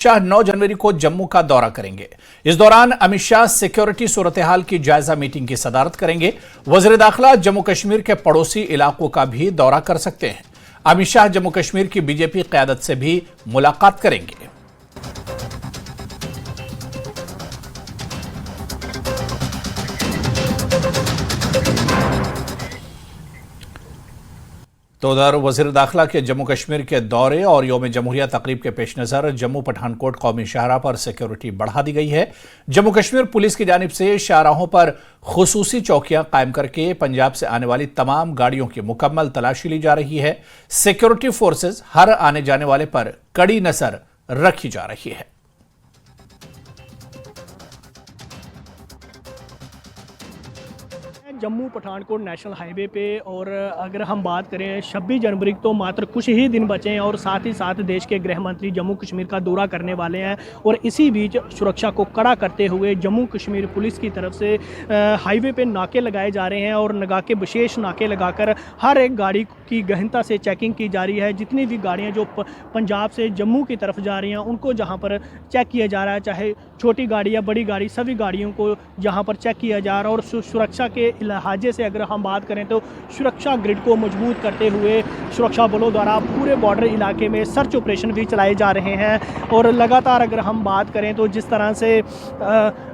शाह 9 जनवरी को जम्मू का दौरा करेंगे। इस दौरान अमित शाह सिक्योरिटी सूरत हाल की जायजा मीटिंग की सदारत करेंगे। वज़ीर दाखिला जम्मू कश्मीर के पड़ोसी इलाकों का भी दौरा कर सकते हैं। अमित शाह जम्मू कश्मीर की बीजेपी क़यादत से भी मुलाकात करेंगे। तो उधर वज़ीर दाखिला के जम्मू कश्मीर के दौरे और यौम जमहूरिया तकरीब के पेश नज़र जम्मू पठानकोट कौमी शाहराह पर सिक्योरिटी बढ़ा दी गई है। जम्मू कश्मीर पुलिस की जानिब से शाहराहों पर खुसूसी चौकियां कायम करके पंजाब से आने वाली तमाम गाड़ियों की मुकम्मल तलाशी ली जा रही है। सिक्योरिटी फोर्सेज हर आने जाने वाले पर कड़ी नजर रखी जा रही है। जम्मू पठानकोट नेशनल हाईवे पे और अगर हम बात करें 26 जनवरी तो मात्र कुछ ही दिन बचे हैं और साथ ही साथ देश के गृह मंत्री जम्मू कश्मीर का दौरा करने वाले हैं और इसी बीच सुरक्षा को कड़ा करते हुए जम्मू कश्मीर पुलिस की तरफ से हाईवे पे नाके लगाए जा रहे हैं और नाके विशेष नाके लगाकर हर एक गाड़ी की गहनता से चेकिंग की जा रही है। जितनी भी गाड़ियाँ जो पंजाब से जम्मू की तरफ जा रही हैं उनको जहाँ पर चेक किया जा रहा है, चाहे छोटी गाड़ी या बड़ी गाड़ी, सभी गाड़ियों को जहाँ पर चेक किया जा रहा है। और सुरक्षा के लिहाजे से अगर हम बात करें तो सुरक्षा ग्रिड को मजबूत करते हुए सुरक्षा बलों द्वारा पूरे बॉर्डर इलाके में सर्च ऑपरेशन भी चलाए जा रहे हैं। और लगातार अगर हम बात करें तो जिस तरह से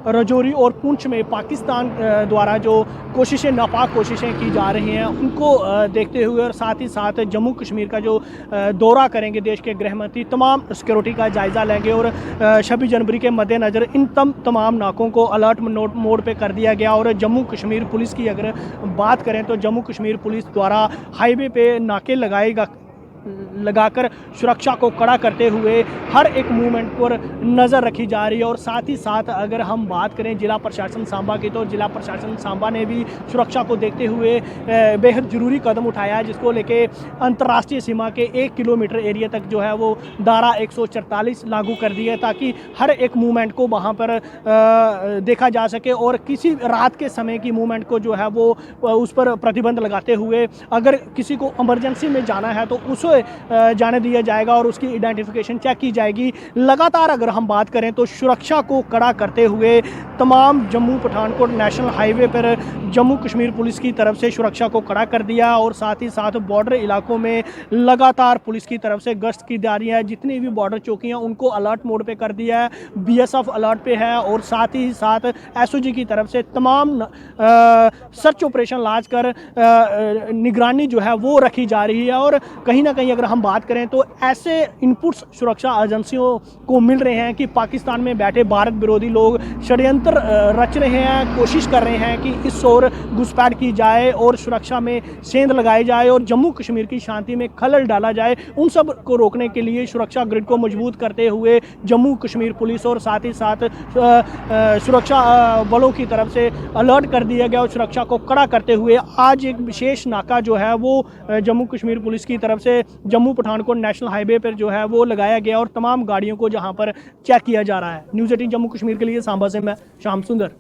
रजौरी और पुंछ में पाकिस्तान द्वारा जो कोशिशें, नापाक कोशिशें की जा रही हैं, उनको देखते हुए और साथ ही साथ जम्मू कश्मीर का जो दौरा करेंगे देश के गृह मंत्री, तमाम सिक्योरिटी का जायज़ा लेंगे। और 26 जनवरी के मद्देनज़र इन तमाम नाकों को अलर्ट मोड पे कर दिया गया। और जम्मू कश्मीर पुलिस की अगर बात करें तो जम्मू कश्मीर पुलिस द्वारा हाईवे पे नाके लगाकर सुरक्षा को कड़ा करते हुए हर एक मूवमेंट पर नज़र रखी जा रही है। और साथ ही साथ अगर हम बात करें जिला प्रशासन सांबा की तो जिला प्रशासन सांबा ने भी सुरक्षा को देखते हुए बेहद ज़रूरी कदम उठाया है, जिसको लेके अंतर्राष्ट्रीय सीमा के 1 किलोमीटर एरिया तक जो है वो धारा 144 लागू कर दी है ताकि हर एक मूवमेंट को वहाँ पर देखा जा सके और किसी रात के समय की मूवमेंट को जो है वो उस पर प्रतिबंध लगाते हुए अगर किसी को इमरजेंसी में जाना है तो उसे जाने दिया जाएगा और उसकी आइडेंटिफिकेशन चेक की जाएगी। लगातार अगर हम बात करें तो सुरक्षा को कड़ा करते हुए तमाम जम्मू पठानकोट नेशनल हाईवे पर जम्मू कश्मीर पुलिस की तरफ से सुरक्षा को कड़ा कर दिया और साथ ही साथ बॉर्डर इलाकों में लगातार पुलिस की तरफ से गश्त की जा रही है। जितनी भी बॉर्डर चौकियां उनको अलर्ट मोड पे कर दिया है, बीएसएफ अलर्ट पे है और साथ ही साथ एसओजी की तरफ से तमाम सर्च ऑपरेशन लाज कर निगरानी जो है वो रखी जा रही है। और कहीं ना कहीं अगर हम बात करें तो ऐसे इनपुट्स सुरक्षा एजेंसियों को मिल रहे हैं कि पाकिस्तान में बैठे भारत विरोधी लोग षड्यंत्र रच रहे हैं, कोशिश कर रहे हैं कि इस ओर घुसपैठ की जाए और सुरक्षा में सेंध लगाई जाए और जम्मू कश्मीर की शांति में खलल डाला जाए। उन सब को रोकने के लिए सुरक्षा ग्रिड को मजबूत करते हुए जम्मू कश्मीर पुलिस और साथ ही साथ सुरक्षा बलों की तरफ से अलर्ट कर दिया गया और सुरक्षा को कड़ा करते हुए आज एक विशेष नाका जो है वो जम्मू कश्मीर पुलिस की तरफ से जम्मू पठानकोट नेशनल हाईवे पर जो है वो लगाया गया और तमाम गाड़ियों को जहां पर चेक किया जा रहा है। न्यूज़ 18 जम्मू कश्मीर के लिए सांबा से मैं श्याम सुंदर।